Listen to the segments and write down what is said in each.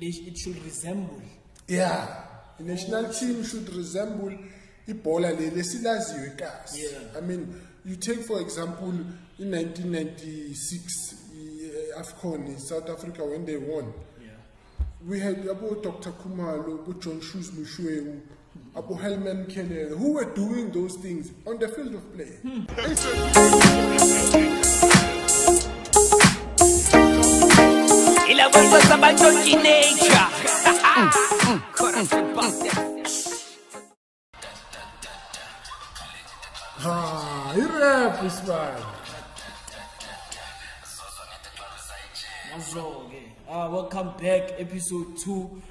it should resemble. Yeah, the national team should resemble Ebola lesilaziwe kasi. I mean, you take for example in 1996 AFCON in South Africa when they won. We had about Dr. Kumalo, about John Shoes Mushweu, about Helman Keller, who were doing those things on the field of play. Rap is fine. Welcome back, episode 2.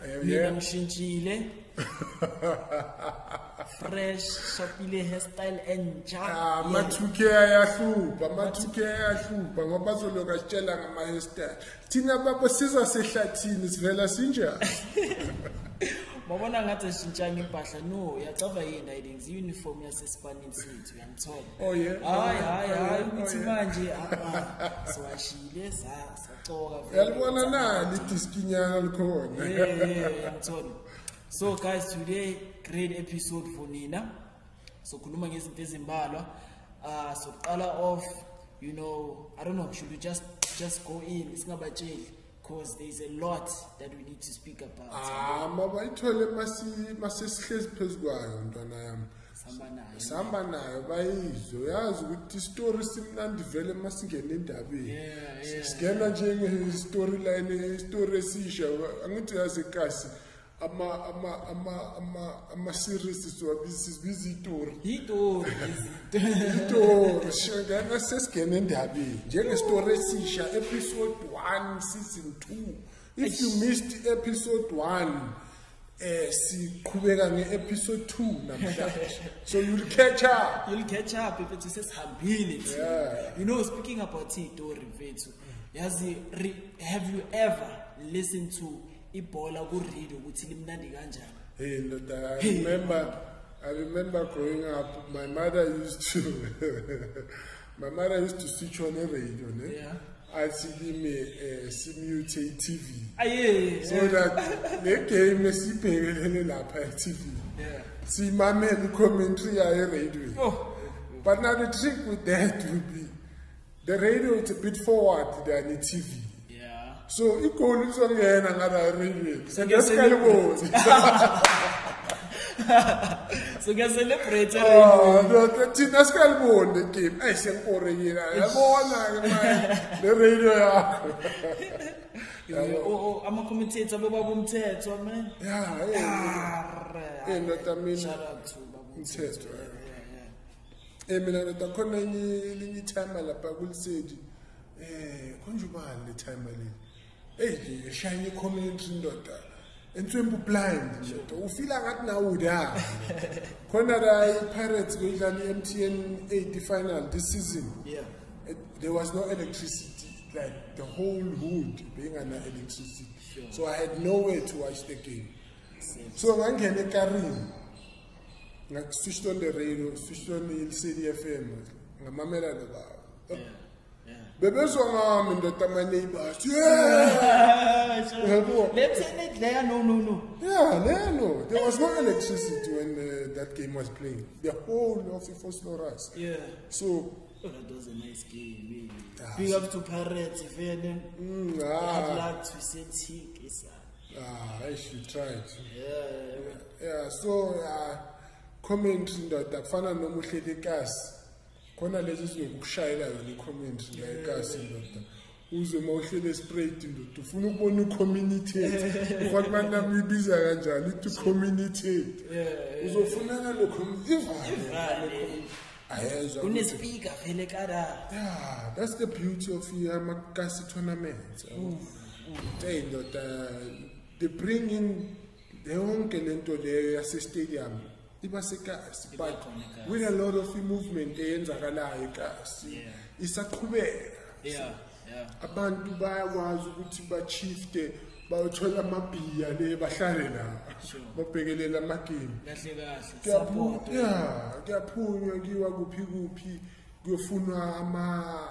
Fresh, shapile hairstyle and jab. Matuke ayahlupa ngoba bazoloka sitshela ngama hairstyle. Thina baba siza sehlathini sivela sinja. Mabona ngathi sishintshanga impahla no yacava yini ayidingi uniform yasespanini sethu uyangithola. Oh yeah. Hayi ukuthi manje siwashile sacoka vele. Yalibona nani idiskinyana likhona. Uyangithola. So guys, today great episode for Nina. So khuluma ngezinto ezimbalwa. So qala off, you know, I don't know, should we just go in singabatsheli because there's a lot that we need to speak about. Mama ithole masesihlezi phezukwayo ntwana yami. Samba nayo bayizwe yazi ukuthi story simnandi vele masingena endabeni. Sigena njenge storyline story esisha angithi yazi kasi ama series sibiza itori shangana sesigena endabeni njenge story esisha episode 1 season 2. If you missed episode 1 siqhubeka nge-episode 2 namhlanje. So you'll catch up if it's sesihambile. You know, speaking about itori mfethu yazi, have you ever listened to Ebola ku radio ukuthi limnandi kanjani? Hey look, I remember growing up, my mother used to switch on a radio, I see me simulate TV. So that the game is TV. See the commentary on radio. But now the trick with that would be the radio is a bit forward than the TV. So you call it on another radio. So that's kind of what. So get celebrated. That's kind of what the game. I said, the radio. I'm a commentator, Babu Mteto, man. Shout out to Babu Mteto. I mean, I don't know any time I will say, conjugal the time I live. Hey, shiny commentary daughter. And swim blind. You feel like now would have. Conrad Pirates going on the MTN 80 final this season. There was no electricity. Like the whole hood being under electricity. So I had nowhere to watch the game. So I can get Karim. I switched on the radio, switched on the LCD FM. I'm Bebezwa ngami ndoda my neighbors. Let's say it there. No. No. There was no electricity when that game was playing. The whole of Fosloras. So that was a nice game, really. Big up to Pirates, Venom. I'd like to say I should try it. So commentary ndoda kufana nomuhleli kasi. Kona lezi zokushayela yona commentary la ekasi ndoda uze mawuhlele straight ndoda ufuna ukubona ucommunity ukuthi abantu abibiza kanjani to community uzofunana lo community ayezwa une speaker vele kada. That's the beauty of amakasi tournaments. Ndoda they bring in the yonke lento leyo yase stadium. But with a lot of movement eyenzakalayo ekasi isaqhubeka abantu bayakwazi ukuthi bachifte bayothola amabhiya le bahlale la babhekelela amagame kahle support kuyaphunywa kiwa kuphi kuyofunwa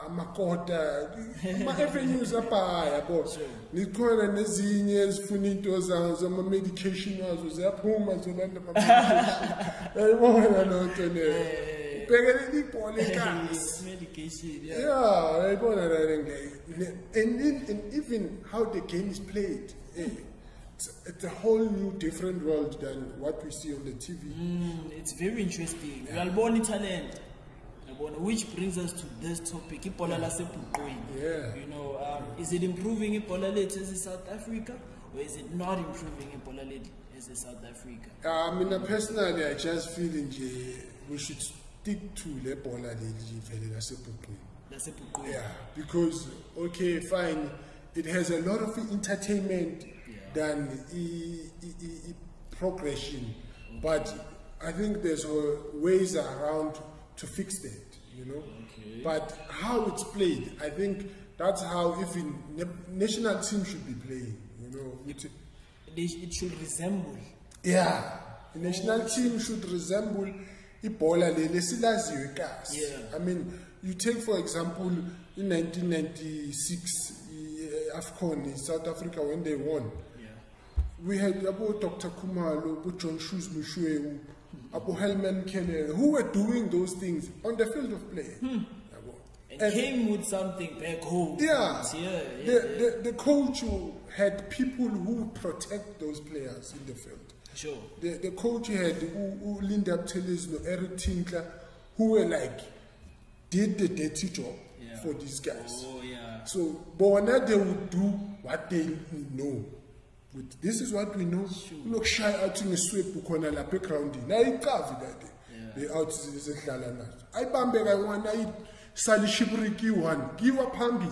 amakota ama-avenues abhaya yabo nikhona nezinye ezifuna into zazo zama-medication wazo ziyaphuma zolanda ama-medication yayibona loo nto leyo ubhekelele ibhola ekasi yeah yayibona and even how the game is played it's a whole new different world than what we see on the TV. It's very interesting. We are born talent. Which brings us to this topic, Ipola lasebhuqweni. Yeah. You know, is it improving Ipola lethu as South Africa, or is it not improving Ipola lethu as South Africa? I mean, personally, I just feel we should stick to the Ipola lasebhuqweni. Yeah, because okay, fine, it has a lot of entertainment than progression, but I think there's ways around to fix that, you know. Okay. But how it's played, I think that's how even national team should be playing, you know. It should resemble. Yeah, the national team should resemble Ibola lesilaziwe kasi. I mean, you take for example in 1996 AFCON in South Africa when they won. We had about Dr. Kumalo, about John Shoes Mushweu, about Helman Keller, who were doing those things on the field of play. And came with something back home. Yeah. The coach had people who protect those players in the field. Sure. The coach had Linda Tellez, Eric Tinkler, who were like, did the dirty job for these guys. Oh, yeah. So, but now they would do what they know. This is what we know. Look, shy out in a sweep, Bukona la background. Now you cover that. The out is a Lalana. I bambe, I want to Sally Shibriki one. Give up Hambi.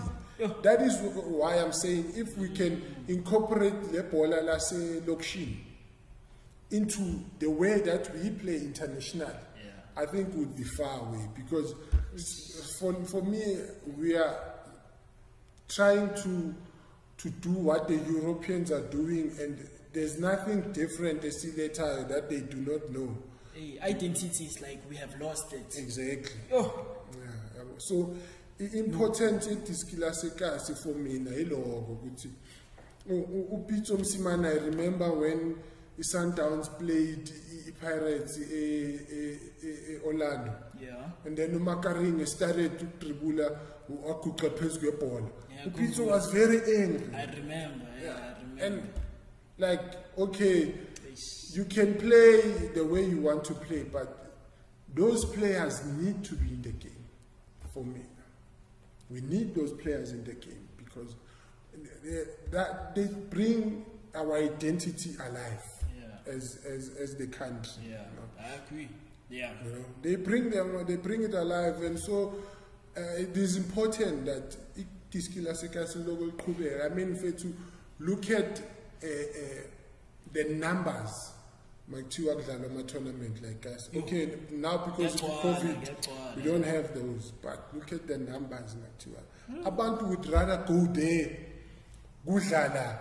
That is why I'm saying if we can incorporate the Bola Lase Lokshin into the way that we play international, I think would be far away. Because for me, we are trying to do what the Europeans are doing, and there's nothing different later that they do not know. Identity is like we have lost it. Exactly. Oh. Yeah. So important it for me Upito Msimana. I remember when the Sundowns played Pirates Orlando. Yeah. And then Makaring started to dribble a ball. Upito was very angry. I remember. I remember. And like, okay, you can play the way you want to play, but those players need to be in the game. For me, we need those players in the game because they bring our identity alive as the country. Yeah, you know? I agree. Yeah, you know, they bring it alive, and so it is important that I mean, to look at the numbers. My tournament like us. Okay, now because of COVID, we don't have those. But look at the numbers, Abantu would rather go there, gudlala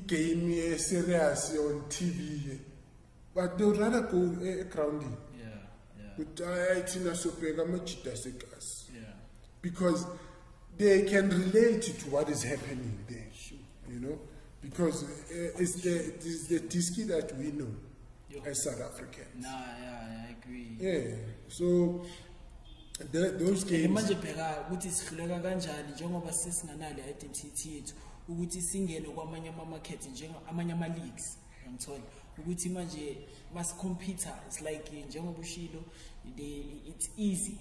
game serious on TV, but they would rather go grounding. Because they can relate to what is happening there. You know. Because it's the Tiski that we know as South Africans. Nah, yeah, I agree. Yeah, so those games. Manje phela ukuthi sihluleka kanjani njengoba sesinganale identity yethu ukuthi singene kwamanye ama market njengamanye ama leagues ngithola ukuthi manje mas compete it's like njengoba ushilo it's easy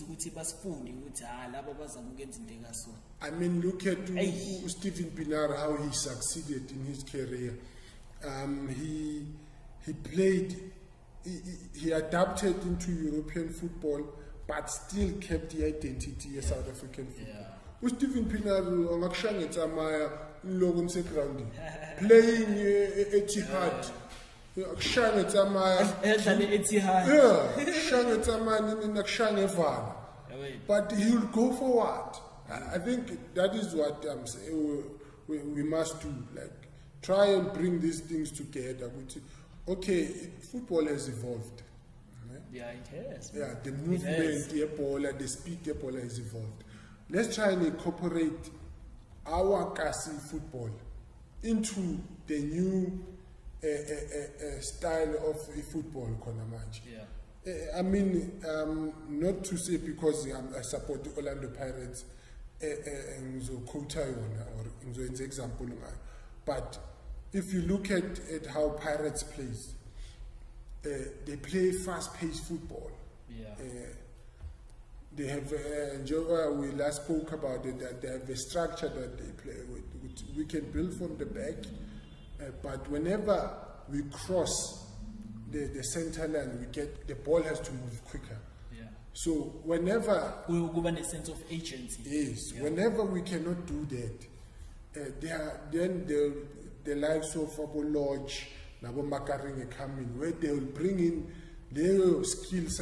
ukuthi basifunde ukuthi laba bazama ukwenza into ekaso. I mean, look at Stephen Pienaar, how he succeeded in his career. He played, he adapted into European football, but still kept the identity of South African football. Stephen Pienaar, playing Etihad. But he will go forward. I think that is what I'm saying. We must do, like, try and bring these things together. Okay, football has evolved. Yeah, it has. Yeah, the movement, the ball, the speed, the ball has evolved. Let's try and incorporate our Kasi football into the new style of football, Konamaj. Yeah. I mean, not to say because I support the Orlando Pirates, example, but if you look at how Pirates plays, they play fast-paced football. Yeah. They have, we last spoke about it, that they have a structure that they play with. We can build from the back, but whenever we cross the center line, the ball has to move quicker. Yeah. So whenever we will give a sense of agency. Yes. Yeah. Whenever we cannot do that, then the likes of Abu Lodge, Nabo Makaring come in, where they will bring in their skills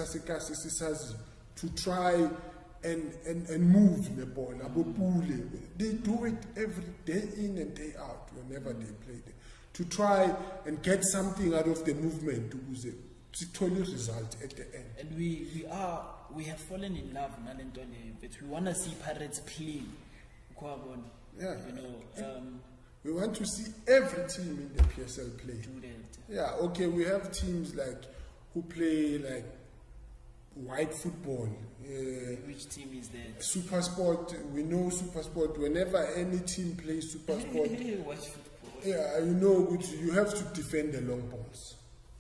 to try and move the ball. They do it every day in and day out whenever they play it, to try and get something out of the movement to totally result at the end. And we have fallen in love, but we want to see Pirates play. Yeah. You know, we want to see every team in the PSL play. Do that. Yeah, okay, we have teams who play like white football. Which team is that? Supersport, we know Supersport. Whenever any team plays Supersport, Watch football. yeah, you know, you have to defend the long balls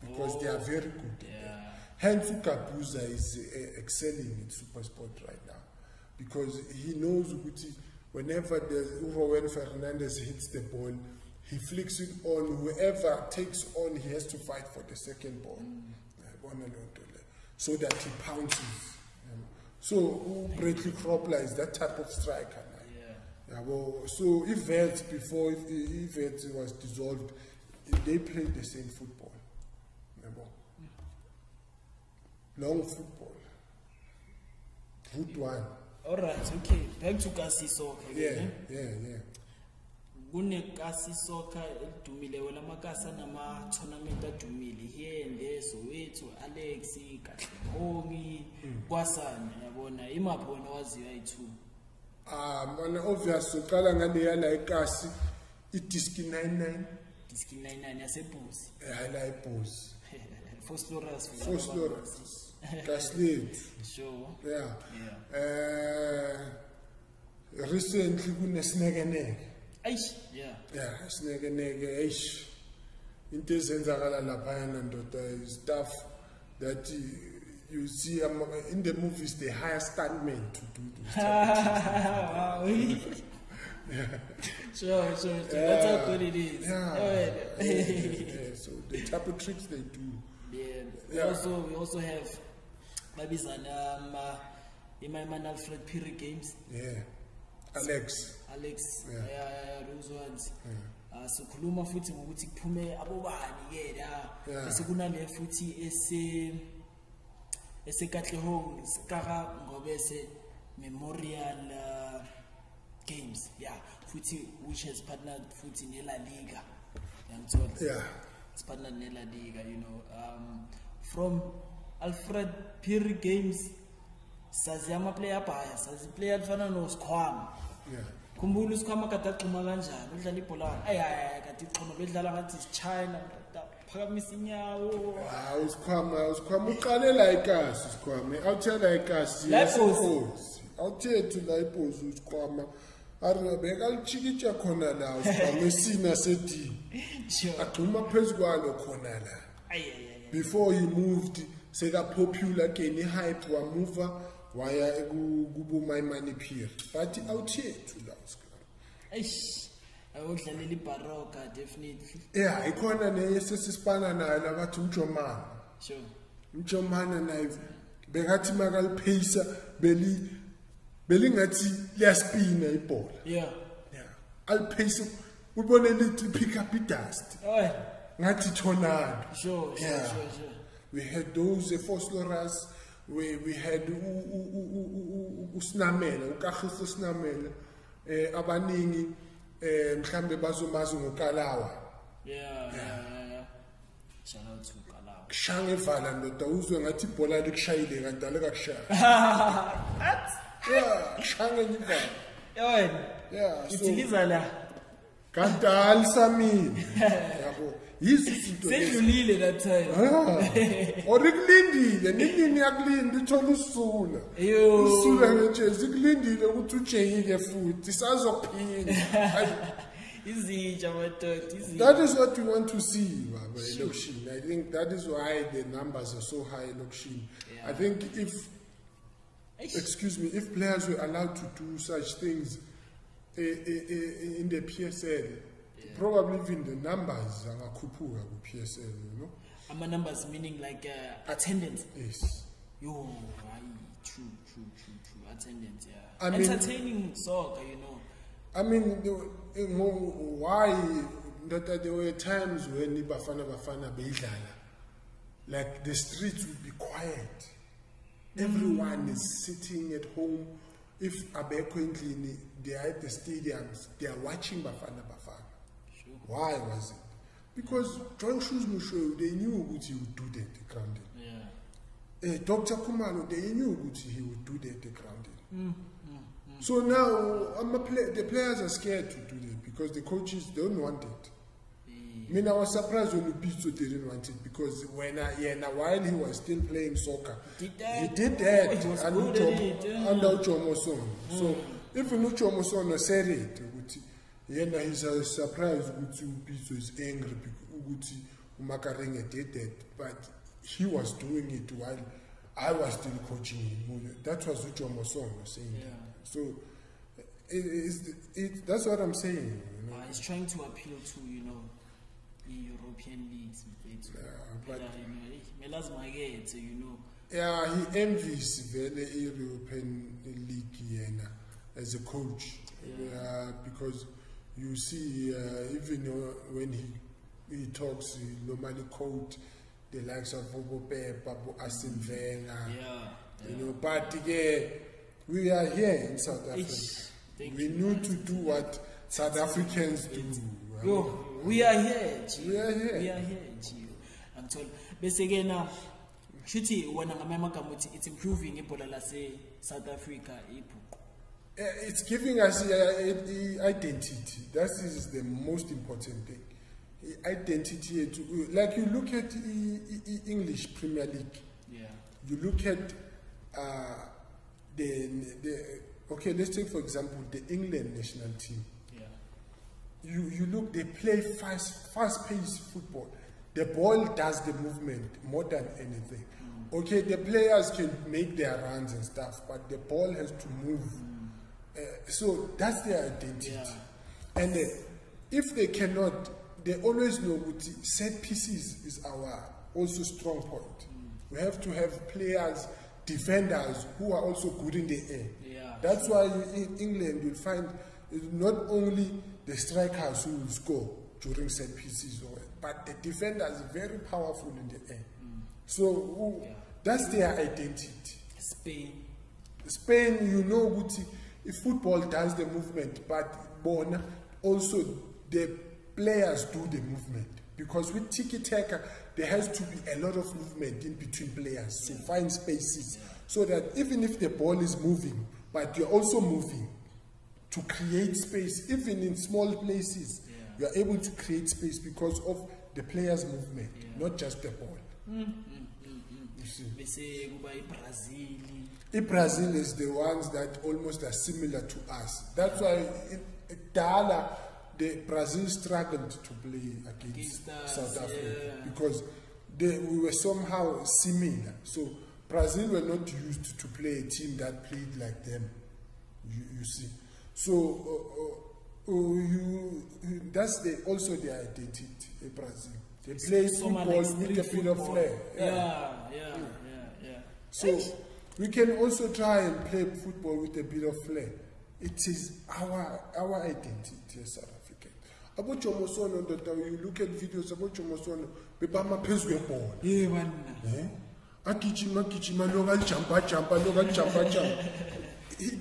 because they are very good. Yeah. Hence, Kabuza is excelling in Supersport right now because he knows whenever Rowan Fernandez hits the ball, he flicks it on. Whoever takes on, he has to fight for the second ball. So that he pounces. So Bradley Kropler is that type of striker. Yeah. So if before it was dissolved, they played the same football. Long football. Route 1. Alright, okay. Back to Kasi Soccer. Yeah. Kune Kasi Soccer edumile wala makasa nama tournament adumile here and there, Soweto, Alex, Katlehongi, kwasana yabona imaphi waziwa yi2. Mana obvious uqala ngale yana eKasi iDiski 99. Diski 99 yaseBuzi. La eBuzi. Fosloras. Kaslet. Sure. Yeah. Recently kuneSnekeneke. Aish, yeah. Yeah, Snekeneke, aish. Into ezenzakala laphayana ndoda stuff that you see in the movies they hire stuntmen to do this. Wow. Sure. That's how good it is. Yeah. So the type of tricks they do. Yeah. We also have Babizana Imaiman Alfred Piri games. Yeah. Alex. Yeah, those ones. Sikhuluma futhi ngokuthi kuphume abobani ke la bese kunale futhi Katlehong Skara Ngobese Memorial Games, yeah, futhi which has partnered futhi neLa Liga. Yeah. It's partnered neLa Liga, you know. From Alfred Piri games sazi amaplayer abhaya, sazi player alifana noSikhwama. Yeah. Khumbula uSikhwama kade axhuma kanjani udlala ibhola kade iqhuma bedlala ngathi China phakamisa inyawo. uSikhwama uqalela eKasi uSikhwama awuthela eKasi awuthethu la iPosi uSikhwama aribeka lichikitsha khona la uSikhwama esina sedi axhuma phezukwalo khona la before he moved seka popular again hype wa move waya kubu my money peer but awuthethu la uSikhwama eish awudlalela iBaroka definitely. Yeah, ikhona nesesisipana nayo labathi uMjomana. Sure. uMjomana naye bekathi makalipheyisa belingathi liyaspina ibhola. Yeah. Alipheyisa ubone lithi pick up dust. Ngathi tornado. Sure. We had those Fosloras, we had uSnamela, uKagiso Snamela, abaningi mhlambe bazomazi ngoKalawa. Yeah. Shout out to Kalawa. kushaya ngevala ndoda uzwe ngathi ibhola likushayile kanti alikakushaya. Yeah, kushaya ngevala. Yeah, so Itiliza la. kanti alisamile. Yabo. Yizinto Sedlulile that time. Orikulindile nini yakulinda ithola usula. Yo. Usula nje zikulindile ukuthi ujeyike futhi sazophinda. Izitsha madoda, izitsha. That is what we want to see, Baba, election. I think that is why the numbers are so high election. Yeah. I think if players were allowed to do such things in the PSL, probably even the numbers are kupuga with PSL, you know. Ama numbers meaning like attendance. Yes. Yo, true. Attendance, yeah. I mean, entertaining soccer, you know. I mean, why that there were times when Bafana beidlala, like the streets would be quiet. Everyone is sitting at home. If Abeko Ndlini, they are at the stadiums, they are watching Bafana. Sure. Why was it? Because John Shoes Musho, they knew what he would do there at the grounding. Yeah. Dr. Kumalo, they knew what he would do there at the grounding. So now the players are scared to do that because the coaches don't want it. I mean, I was surprised when Upito didn't want it because while he was still playing soccer, he did that under Uchomo Son. So if Uchomo Son said it, he's surprised Upito is angry because Umakarenga did that, but he was doing it while I was still coaching him. That was Uchomo Son saying. Yeah. So that's what I'm saying. You know? He's trying to appeal to, you know, the European leagues. But you know. Yeah, he envies the European League as a coach. Yeah. Because you see, even when he talks, he normally quote the likes of Bobo Pep, Arsene Wenger. You know, but we are here in South Africa. We need to do what South Africans do. Yo, we are here. We are here. We are here. I'm told. Basically now, Shuti, it's improving in South Africa. It's giving us identity. That is the most important thing. Identity. Like you look at English Premier League. Yeah. You look at okay, let's take for example the England national team. Yeah. You look, they play fast-paced football. The ball does the movement more than anything. Okay, the players can make their runs and stuff, but the ball has to move. So that's their identity. Yeah. And if they cannot, they always know that set pieces is our also strong point. We have to have players, defenders who are also good in the air. Yeah. That's why in England you'll find not only the strikers who will score during set pieces, but the defenders are very powerful in the air. So that's their identity. Spain, you know, if football does the movement, but Bona also the players do the movement. Because with tiki-taka, there has to be a lot of movement in between players to find spaces. So that even if the ball is moving, but you're also moving to create space, even in small places, you're able to create space because of the players' movement, not just the ball. You see. Brazil is the ones that almost are similar to us. That's why Dala, Brazil struggled to play against South Africa because we were somehow similar. So Brazil were not used to play a team that played like them. You see. So that's also their identity, Brazil. They play football with a bit of flair. Yeah. So we can also try and play football with a bit of flair. It is our identity as South African. About Jomosono, you look at videos about Jomosono, Bebama plays with ball. Yeah, man. Akichima, local jump.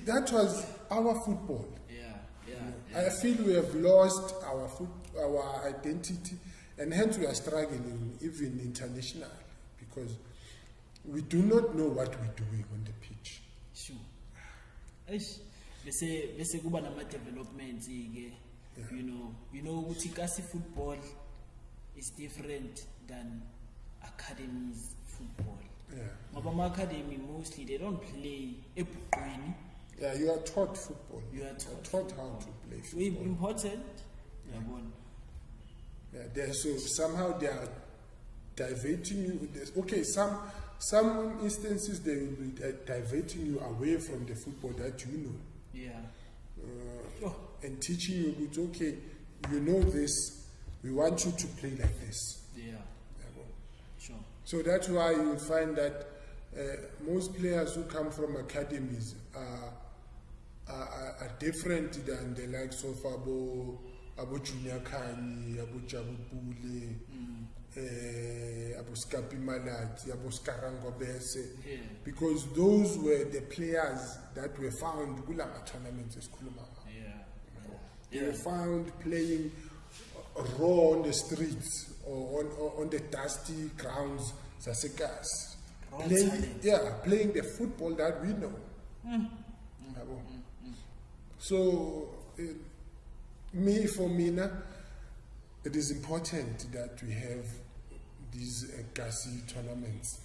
That was our football. I feel we have lost our identity, and hence we are struggling even internationally. because we do not know what we're doing on the pitch. Sure. Bese kuba nama developments ke, you know ukuthi kasi football is different than academies football. Yeah. Ngoba ama academy mostly they don't play ebuqweni. Yeah, you are taught football. You are taught how to play football. Important. Yeah, so somehow they are diverting you with this. Okay, some instances they will be diverting you away from the football that you know. Yeah. And teaching you, it's okay, you know this, we want you to play like this. Yeah. Sure. So that's why you find that most players who come from academies are different than the likes of Abo Junior Kani, Abo Jabu Pule, Abo Skapi Malati, Abo Skarango Bese, because those were the players that were found Gulama tournaments as Kuluma. They were found playing raw on the streets or on the dusty grounds, Sasekas. Playing the football that we know. So, for me, it is important that we have these GASI tournaments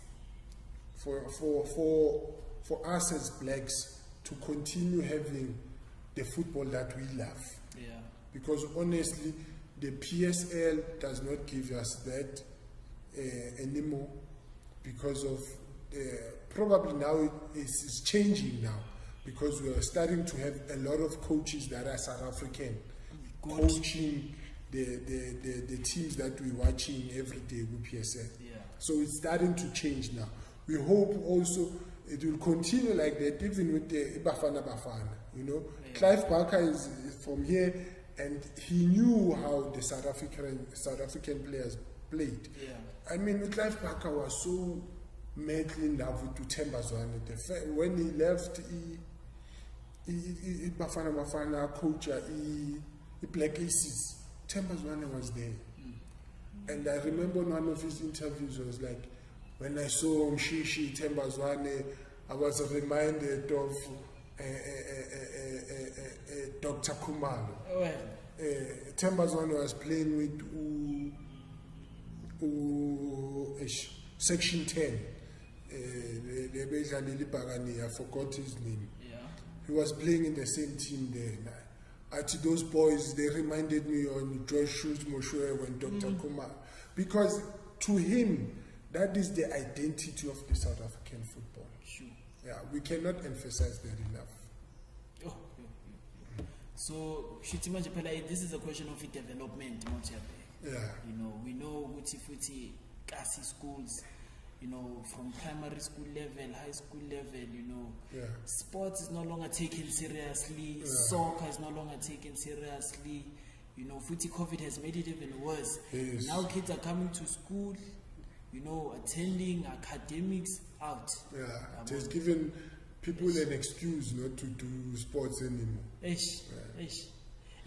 for us as blacks to continue having the football that we love. Yeah. Because honestly, the PSL does not give us that anymore, because of probably now it's changing now, because we are starting to have a lot of coaches that are South African coaching the teams that we're watching every day with PSL. Yeah. So it's starting to change now. We hope also it will continue like that, even with the Bafana. You know, yeah. Clive Barker is from here, and he knew how the South African players played. Yeah. I mean, Clive Barker was so madly in love with Themba Zwane. When he left, Bafana coach, Black Aces, Themba Zwane was there. And I remember one of his interviews was like, when I saw Mshishi, Themba Zwane, I was reminded of Dr. Khumalo. Themba Zwane was playing with Section 10. I forgot his name. Yeah. He was playing in the same team there. Those boys, they reminded me on George Schultz Moshoe and Dr. Khumalo. Because to him, that is the identity of the South African football. Sure. Yeah, we cannot emphasize that enough. So, this is a question of development. Yeah. You know, we know Futi Kasi schools, you know, from primary school level, high school level, you know, sports is no longer taken seriously, soccer is no longer taken seriously. You know, Futi COVID has made it even worse. Yes. Now kids are coming to school, you know, attending academics out. Yeah, it has given people an excuse not to do sports anymore.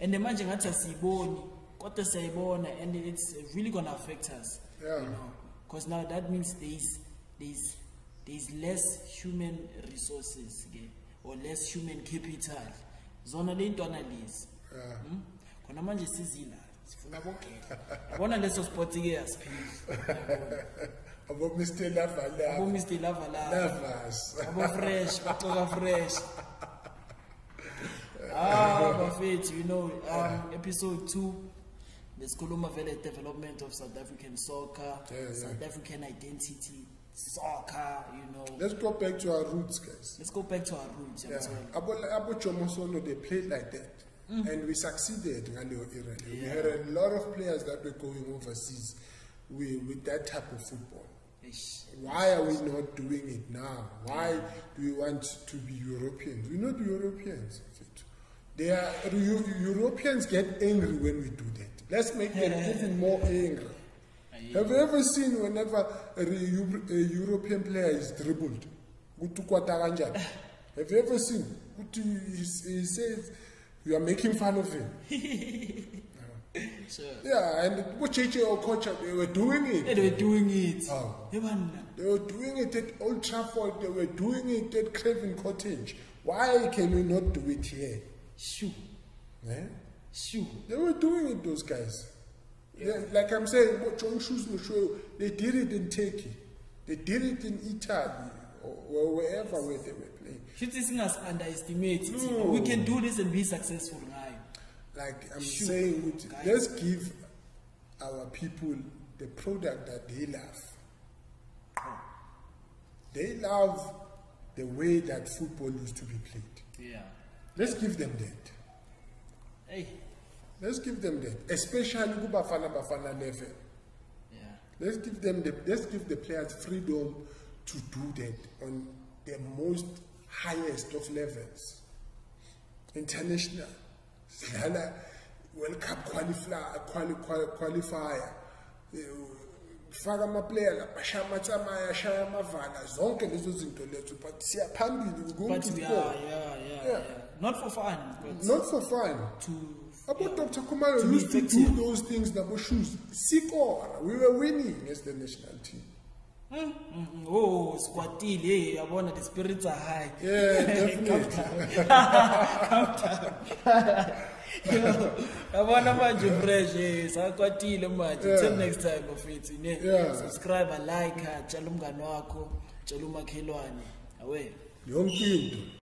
And the manje ngathi asiboni, kodwa sayibona, and it's really gonna affect us. Yeah. You know, because now that means there's less human resources, or less human capital. Zona le ntwana lezi. Khona manje sizila sifuna bogela. Bona leso sport ke yasiphila. Abo Mr. Lavala. Abo Mr. Lavala. Lavas. Abo fresh, batoka fresh. Bafethi, you know, episode 2, let's Koluma Vele development of South African soccer, South African identity, soccer, you know. Let's go back to our roots, guys. Let's go back to our roots. Abo Chomosono, they played like that. And we succeeded in Galeo era. We had a lot of players that were going overseas with that type of football. Why are we not doing it now? Why do we want to be Europeans? We're not Europeans. Europeans get angry when we do that. Let's make them even more angry. Have you ever seen whenever a European player is dribbled? Have you ever seen? He says you are making fun of him. Sure. Yeah, and JJ Okocha, they were doing it. Yeah, they were doing it. Oh. Hey, man. They were doing it at Old Trafford, they were doing it at Craven Cottage. Why can we not do it here? Shoo. Eh? Shoo. They were doing it, those guys. Like I'm saying, they did it in Turkey. They did it in Italy or wherever where they were playing. Shooting us underestimate it. No. We can do this and be successful, right? Like I'm saying, let's give our people the product that they love. They love the way that football used to be played. Yeah. Let's give them that. Hey. Let's give them that, especially Bafana level. Yeah. Let's give the players freedom to do that on the most highest of levels. International, World Cup qualifier. Faka amaplayer la bashaya amatsamaya ashaya amavala zonke lezo zinto lethu but siyaphambili But yeah. Not for fun, but not for fun. About Dr. Kumalo used to do those things na shoes. We were winning as the national team. Oh, squatile, hey, I want the spirits are high. Yeah, definitely. I want to manage fresh, squatile manje. Till next time of it, subscribe, like, chalum ganwako, chaluma kelwane. Away. Yonke into